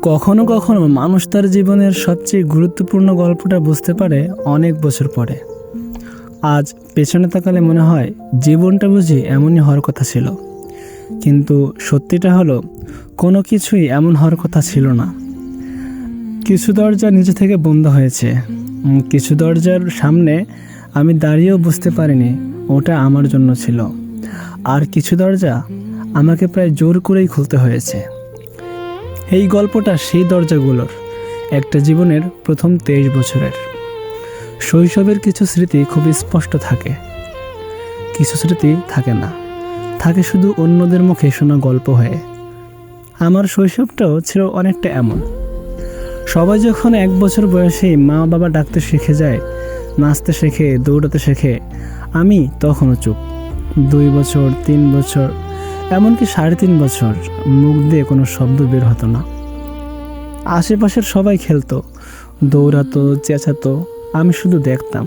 কখনো কখনো মানুষ তার জীবনের সবচেয়ে গুরুত্বপূর্ণ গল্পটা বুঝতে পারে অনেক বছর পরে। আজ পেছনে তাকালে মনে হয় জীবনটা বুঝি এমনই হওয়ার কথা ছিল, কিন্তু সত্যিটা হলো কোনো কিছুই এমন হওয়ার কথা ছিল না। কিছু দরজা নিজে থেকে বন্ধ হয়েছে, কিছু দরজার সামনে আমি দাঁড়িয়েও বুঝতে পারিনি ওটা আমার জন্য ছিল, আর কিছু দরজা আমাকে প্রায় জোর করেই খুলতে হয়েছে। এই গল্পটা সেই দরজাগুলোর, একটা জীবনের প্রথম 23 বছরের। শৈশবের কিছু স্মৃতি খুব স্পষ্ট থাকে, কিছু স্মৃতি থাকে না, থাকে শুধু অন্যদের মুখে শোনা গল্প হয়ে। আমার শৈশবটাও ছিল অনেকটা এমন। সবাই যখন 1 বছর বয়সেই মা বাবা ডাকতে শিখে যায়, নাচতে শেখে, দৌড়াতে শেখে, আমি তখনও চুপ। 2 বছর, 3 বছর, এমনকি 3.5 বছর মুখ দিয়ে কোনো শব্দ বের হতো না। আশেপাশের সবাই খেলতো, দৌড়াতো, চেঁচাতো, আমি শুধু দেখতাম।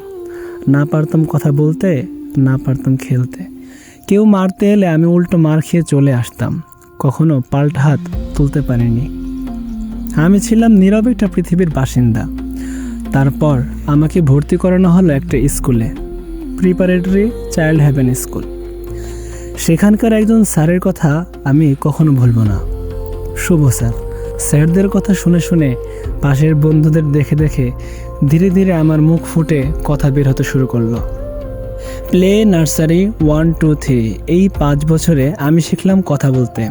না পারতাম কথা বলতে, না পারতাম খেলতে। কেউ মারতে এলে আমি উল্টো মার খেয়ে চলে আসতাম, কখনো পাল্টা হাত তুলতে পারিনি। আমি ছিলাম নীরব একটা পৃথিবীর বাসিন্দা। তারপর আমাকে ভর্তি করানো হলো একটা স্কুলে, প্রিপারেটরি চাইল্ড হেভেন স্কুল। সেখানকার একজন স্যারের কথা আমি কখনো ভুলব না, শুভ স্যার। স্যারদের কথা শুনে শুনে, পাশের বন্ধুদের দেখে দেখে ধীরে ধীরে আমার মুখ ফুটে কথা বের হতে শুরু করলো। প্লে, নার্সারি, 1, 2, 3, এই 5 বছরে আমি শিখলাম কথা বলতে,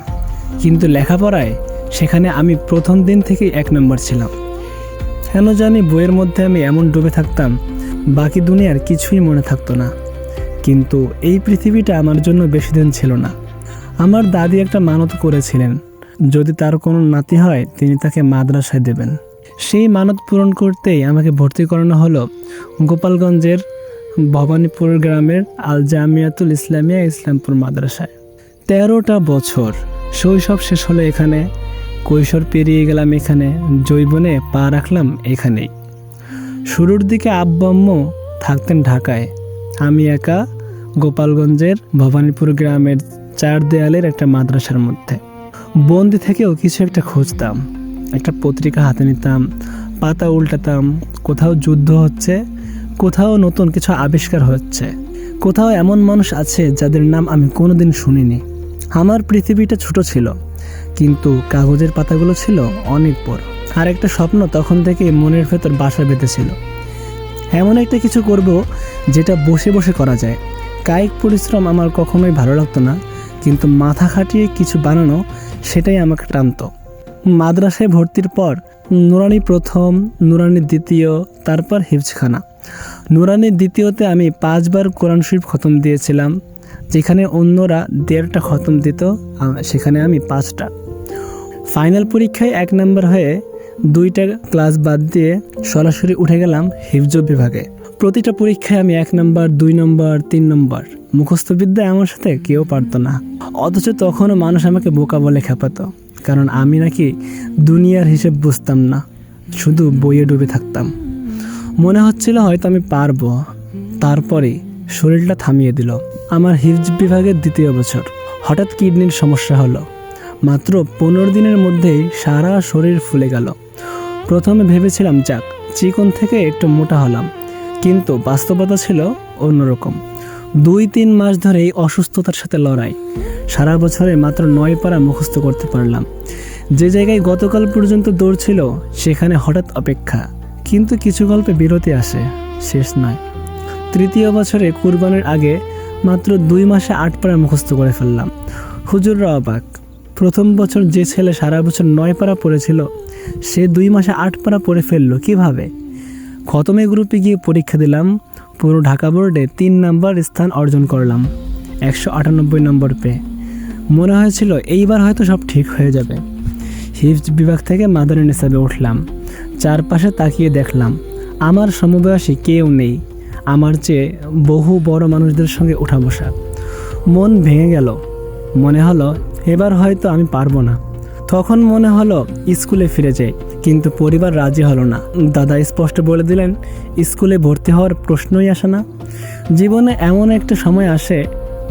কিন্তু লেখাপড়ায় সেখানে আমি প্রথম দিন থেকেই 1 নম্বর ছিলাম। কেন জানি বইয়ের মধ্যে আমি এমন ডুবে থাকতাম, বাকি দুনিয়ার কিছুই মনে থাকতো না। কিন্তু এই পৃথিবীটা আমার জন্য বেশি দিন ছিল না। আমার দাদি একটা মানত করেছিলেন, যদি তার কোনো নাতি হয় তিনি তাকে মাদ্রাসায় দেবেন। সেই মানত পূরণ করতেই আমাকে ভর্তি করানো হলো গোপালগঞ্জের ভবানীপুর গ্রামের আল জামিয়াতুল ইসলামিয়া ইসলামপুর মাদ্রাসায়। 13টা বছর শৈশব শেষ হলো এখানে, কৈশোর পেরিয়ে গেলাম এখানে, যৌবনে পা রাখলাম এখানেই। শুরুর দিকে আব্বু আম্মু থাকতেন ঢাকায়, আমি একা গোপালগঞ্জের ভবানীপুর গ্রামের 4 দেয়ালের একটা মাদ্রাসার মধ্যে। বন্দি থেকেও কিছু একটা খুঁজতাম, একটা পত্রিকা হাতে নিতাম, পাতা উল্টাতাম। কোথাও যুদ্ধ হচ্ছে, কোথাও নতুন কিছু আবিষ্কার হচ্ছে, কোথাও এমন মানুষ আছে যাদের নাম আমি কোনোদিন শুনিনি। আমার পৃথিবীটা ছোট ছিল, কিন্তু কাগজের পাতাগুলো ছিল অনেক বড়। আর একটা স্বপ্ন তখন থেকে মনের ভেতর বাসা বেঁধেছিল, এমন একটা কিছু করব যেটা বসে বসে করা যায়। কায়িক পরিশ্রম আমার কখনোই ভালো লাগতো না, কিন্তু মাথা খাটিয়ে কিছু বানানো, সেটাই আমাকে টানতো। মাদ্রাসায় ভর্তির পর নুরানি প্রথম, নুরানি দ্বিতীয়, তারপর হিফজখানা। নুরানি দ্বিতীয়তে আমি 5 বার কোরআন শরীফ খতম দিয়েছিলাম। যেখানে অন্যরা 1.5টা খতম দিত, সেখানে আমি 5টা। ফাইনাল পরীক্ষায় 1 নম্বর হয়ে 2টা ক্লাস বাদ দিয়ে সরাসরি উঠে গেলাম হিফজ বিভাগে। প্রতিটা পরীক্ষায় আমি 1 নম্বর, 2 নম্বর, 3 নম্বর। মুখস্থ বিদ্যা আমার সাথে কেউ পারতো না, অথচ তখনও মানুষ আমাকে বোকা বলে খেপাতো, কারণ আমি নাকি দুনিয়ার হিসেব বুঝতাম না, শুধু বইয়ে ডুবে থাকতাম। মনে হচ্ছিল হয়তো আমি পারবো। তারপরেই শরীরটা থামিয়ে দিল। আমার হিফজ বিভাগের 2য় বছর হঠাৎ কিডনির সমস্যা হলো। মাত্র 15 দিনের মধ্যেই সারা শরীর ফুলে গেল। প্রথমে ভেবেছিলাম যাক, চিকন থেকে একটু মোটা হলাম, কিন্তু বাস্তবতা ছিল অন্যরকম। 2-3 মাস ধরে এই অসুস্থতার সাথে লড়াই। সারা বছরে মাত্র 9 পারা মুখস্থ করতে পারলাম। যে জায়গায় গতকাল পর্যন্ত দৌড় ছিল, সেখানে হঠাৎ অপেক্ষা। কিন্তু কিছু গল্পে বিরতি আসে, শেষ নয়। 3য় বছরে কুরবানির আগে মাত্র 2 মাসে 8 পারা মুখস্থ করে ফেললাম। হুজুররা অবাক। প্রথম বছর যে ছেলে সারা বছর 9 পারা পড়েছিল, সে 2 মাসে 8 পারা পড়ে ফেললো কিভাবে? খতমে গ্রুপে গিয়ে পরীক্ষা দিলাম। পুরো ঢাকা বোর্ডে 3 নম্বর স্থান অর্জন করলাম, 198 নম্বর পেয়ে। মনে হয়েছিল এইবার হয়তো সব ঠিক হয়ে যাবে। হিফজ বিভাগ থেকে মাদানী নিসাবে উঠলাম। চারপাশে তাকিয়ে দেখলাম আমার সমবয়সী কেউ নেই, আমার চেয়ে বহু বড় মানুষদের সঙ্গে উঠা বসা। মন ভেঙে গেল, মনে হলো এবার হয়তো আমি পারবো না। তখন মনে হলো স্কুলে ফিরে যাই, কিন্তু পরিবার রাজি হলো না। দাদা স্পষ্ট বলে দিলেন, স্কুলে ভর্তি হওয়ার প্রশ্নই আসে না। জীবনে এমন একটা সময় আসে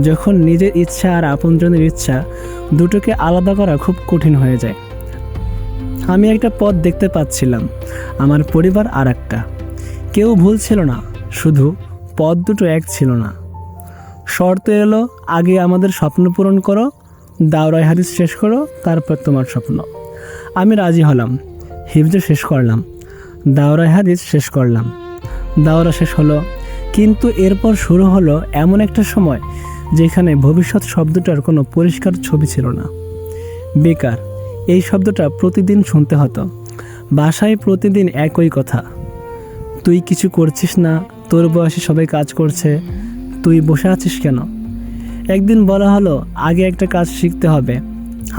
যখন নিজের ইচ্ছা আর আপনজনের ইচ্ছা দুটোকে আলাদা করা খুব কঠিন হয়ে যায়। আমি একটা পথ দেখতে পাচ্ছিলাম, আমার পরিবার আর একটা। কেউ ভুল ছিল না, শুধু পথ দুটো এক ছিল না। শর্ত এলো, আগে আমাদের স্বপ্ন পূরণ করো, দাওরাই হাদিস শেষ করো, তারপর তোমার স্বপ্ন। আমি রাজি হলাম। হিফজ শেষ করলাম, দাওরাই হাদিস শেষ করলাম, দাওরা শেষ হলো। কিন্তু এরপর শুরু হলো এমন একটা সময় যেখানে ভবিষ্যৎ শব্দটার কোনো পরিষ্কার ছবি ছিল না। বেকার, এই শব্দটা প্রতিদিন শুনতে হতো। বাসায় প্রতিদিন একই কথা, তুই কিছু করছিস না, তোর বয়সে সবাই কাজ করছে, তুই বসে আছিস কেন? একদিন বলা হলো আগে একটা কাজ শিখতে হবে।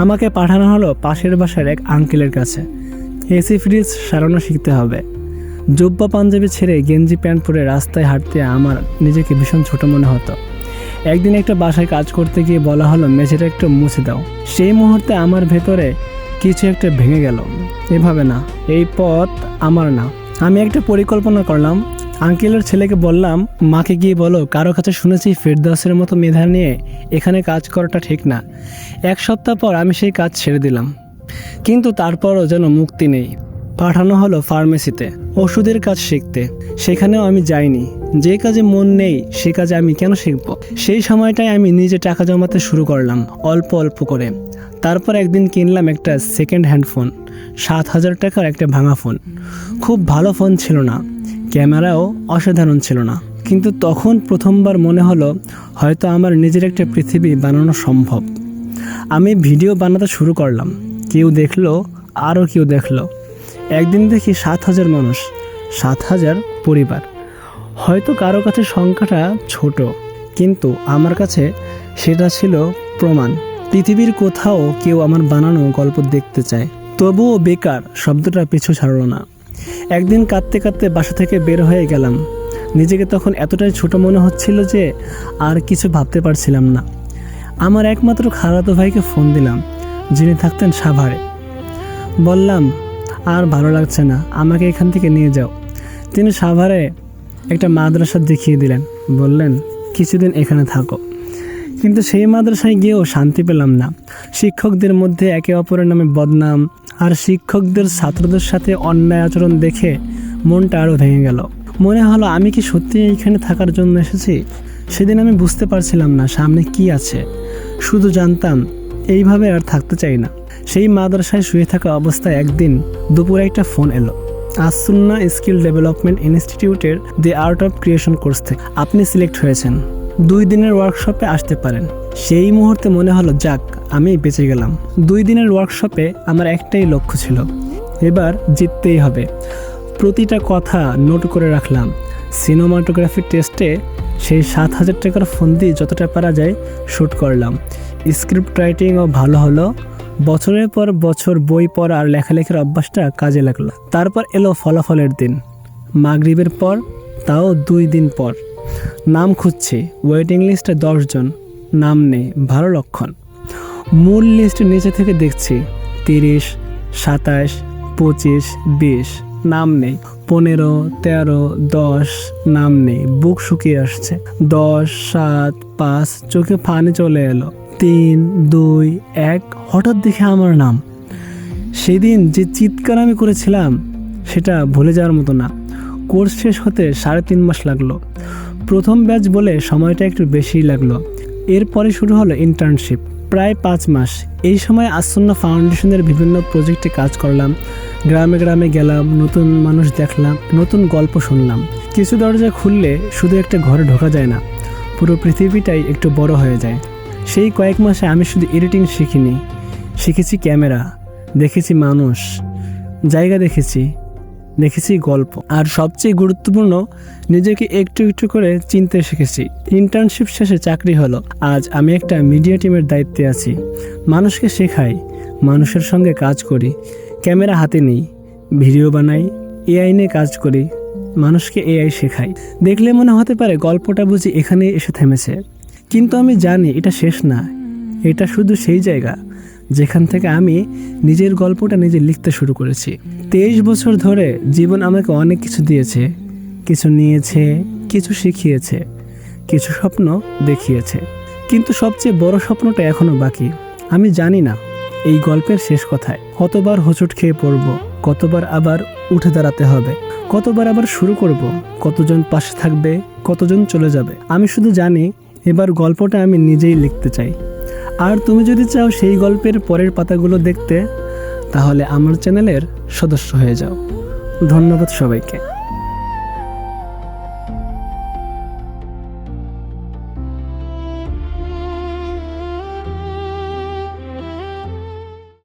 আমাকে পাঠানো হলো পাশের বাসার এক আঙ্কেলের কাছে। এসি ফ্রিজ সারানো শিখতে হবে। জুব্বা পাঞ্জাবি ছেড়ে গেঞ্জি প্যান্ট পরে রাস্তায় হাঁটতে আমার নিজেকে ভীষণ ছোট মনে হতো। একদিন একটা বাসায় কাজ করতে গিয়ে বলা হলো মেঝেটা একটু মুছে দাও। সেই মুহূর্তে আমার ভেতরে কিছু একটা ভেঙে গেল। এভাবে না, এই পথ আমার না। আমি একটা পরিকল্পনা করলাম। আঙ্কেলের ছেলেকে বললাম, মাকে গিয়ে বলো কারো কাছে শুনেছি ফেরদৌসের মতো মেধা নিয়ে এখানে কাজ করাটা ঠিক না। এক সপ্তাহ পর আমি সেই কাজ ছেড়ে দিলাম, কিন্তু তারপরও যেন মুক্তি নেই। পাঠানো হলো ফার্মেসিতে ওষুধের কাজ শিখতে। সেখানেও আমি যাইনি। যে কাজে মন নেই সে কাজে আমি কেন শিখব? সেই সময়টায় আমি নিজে টাকা জমাতে শুরু করলাম, অল্প অল্প করে। তারপর একদিন কিনলাম একটা সেকেন্ড হ্যান্ড ফোন, 7,000 টাকার একটা ভাঙা ফোন। খুব ভালো ফোন ছিল না, ক্যামেরাও অসাধারণ ছিল না, কিন্তু তখন প্রথমবার মনে হলো হয়তো আমার নিজের একটা পৃথিবী বানানো সম্ভব। আমি ভিডিও বানাতে শুরু করলাম। কেউ দেখলো, আরও কেউ দেখলো। একদিন দেখি 7,000 মানুষ, 7,000 পরিবার। হয়তো কারো কাছে সংখ্যাটা ছোট, কিন্তু আমার কাছে সেটা ছিল প্রমাণ। পৃথিবীর কোথাও কেউ আমার বানানো গল্প দেখতে চায়। তবুও বেকার শব্দটা পিছু ছাড়ল না। একদিন কাঁদতে কাঁদতে বাসা থেকে বের হয়ে গেলাম। নিজেকে তখন এতটাই ছোট মনে হচ্ছিল যে আর কিছু ভাবতে পারছিলাম না। আমার একমাত্র খালাতো ভাইকে ফোন দিলাম, যিনি থাকতেন সাভারে। বললাম, আর ভালো লাগছে না, আমাকে এখান থেকে নিয়ে যাও। তিনি সাভারে একটা মাদ্রাসা দেখিয়ে দিলেন, বললেন কিছুদিন এখানে থাকো। কিন্তু সেই মাদ্রাসায় গিয়েও শান্তি পেলাম না। শিক্ষকদের মধ্যে একে অপরের নামে বদনাম, আর শিক্ষকদের ছাত্রদের সাথে অন্যায় আচরণ দেখে মনটা আরও ভেঙে গেল। মনে হলো আমি কি সত্যি এইখানে থাকার জন্য এসেছি? সেদিন আমি বুঝতে পারছিলাম না সামনে কি আছে, শুধু জানতাম এইভাবে আর থাকতে চাই না। সেই মাদ্রাসায় শুয়ে থাকা অবস্থায় একদিন দুপুরে একটা ফোন এলো, আসুন্না স্কিল ডেভেলপমেন্ট ইনস্টিটিউটের দি আর্ট অফ ক্রিয়েশন কোর্স থেকে আপনি সিলেক্ট হয়েছেন, 2 দিনের ওয়ার্কশপে আসতে পারেন। সেই মুহূর্তে মনে হলো যাক, আমি বেঁচে গেলাম। 2 দিনের ওয়ার্কশপে আমার একটাই লক্ষ্য ছিল, এবার জিততেই হবে। প্রতিটা কথা নোট করে রাখলাম। সিনেমাটোগ্রাফি টেস্টে সেই 7,000 টাকার ফোন দিয়ে যতটা পারা যায় শ্যুট করলাম। স্ক্রিপ্ট রাইটিংও ভালো হলো। বছরের পর বছর বই পড়া আর লেখালেখির অভ্যাসটা কাজে লাগলো। তারপর এলো ফলাফলের দিন, মাগরিবের পর, তাও 2 দিন পর। নাম খুঁজছি, ওয়েটিং লিস্টে 10 জন, নাম নেই, ভালো লক্ষণ। মূল লিস্টের নিচে থেকে দেখছি 30, 27, 25, 20, নাম নেই। 15, 13, 10, নাম নেই। বুক শুকিয়ে আসছে। 10, 7, 5, চোখে পানি চলে এলো। 3, 2, 1, হঠাৎ দেখে আমার নাম। সেদিন যে চিৎকার আমি করেছিলাম সেটা ভুলে যাওয়ার মতো না। কোর্স শেষ হতে 3.5 মাস লাগলো। প্রথম ব্যাচ বলে সময়টা একটু বেশিই লাগলো। এরপরে শুরু হলো ইন্টার্নশিপ, প্রায় 5 মাস। এই সময় আসুন্না ফাউন্ডেশনের বিভিন্ন প্রজেক্টে কাজ করলাম। গ্রামে গ্রামে গেলাম, নতুন মানুষ দেখলাম, নতুন গল্প শুনলাম। কিছু দরজা খুললে শুধু একটা ঘরে ঢোকা যায় না, পুরো পৃথিবীটাই একটু বড় হয়ে যায়। সেই কয়েক মাসে আমি শুধু এডিটিং শিখিনি, শিখেছি ক্যামেরা, দেখেছি মানুষ, জায়গা দেখেছি গল্প, আর সবচেয়ে গুরুত্বপূর্ণ নিজেকে একটু একটু করে চিনতে শিখেছি। ইন্টার্নশিপ শেষে চাকরি হলো। আজ আমি একটা মিডিয়া টিমের দায়িত্বে আছি। মানুষকে শেখাই, মানুষের সঙ্গে কাজ করি। ক্যামেরা হাতে নেই, ভিডিও বানাই, এআই নিয়ে কাজ করি, মানুষকে এআই শেখাই। দেখলে মনে হতে পারে গল্পটা বুঝি এখানেই এসে থেমেছে, কিন্তু আমি জানি এটা শেষ না। এটা শুধু সেই জায়গা যেখান থেকে আমি নিজের গল্পটা নিজে লিখতে শুরু করেছি। 23 বছর ধরে জীবন আমাকে অনেক কিছু দিয়েছে, কিছু নিয়েছে, কিছু শিখিয়েছে, কিছু স্বপ্ন দেখিয়েছে, কিন্তু সবচেয়ে বড় স্বপ্নটা এখনো বাকি। আমি জানি না এই গল্পের শেষ কথায়। কতবার হোঁচট খেয়ে পড়ব, কতবার আবার উঠে দাঁড়াতে হবে, কতবার আবার শুরু করব, কতজন পাশে থাকবে, কতজন চলে যাবে। আমি শুধু জানি এবার গল্পটা আমি নিজেই লিখতে চাই। আর তুমি যদি চাও সেই গল্পের পরের পাতাগুলো দেখতে, তাহলে আমার চ্যানেলের সদস্য হয়ে যাও। ধন্যবাদ সবাইকে।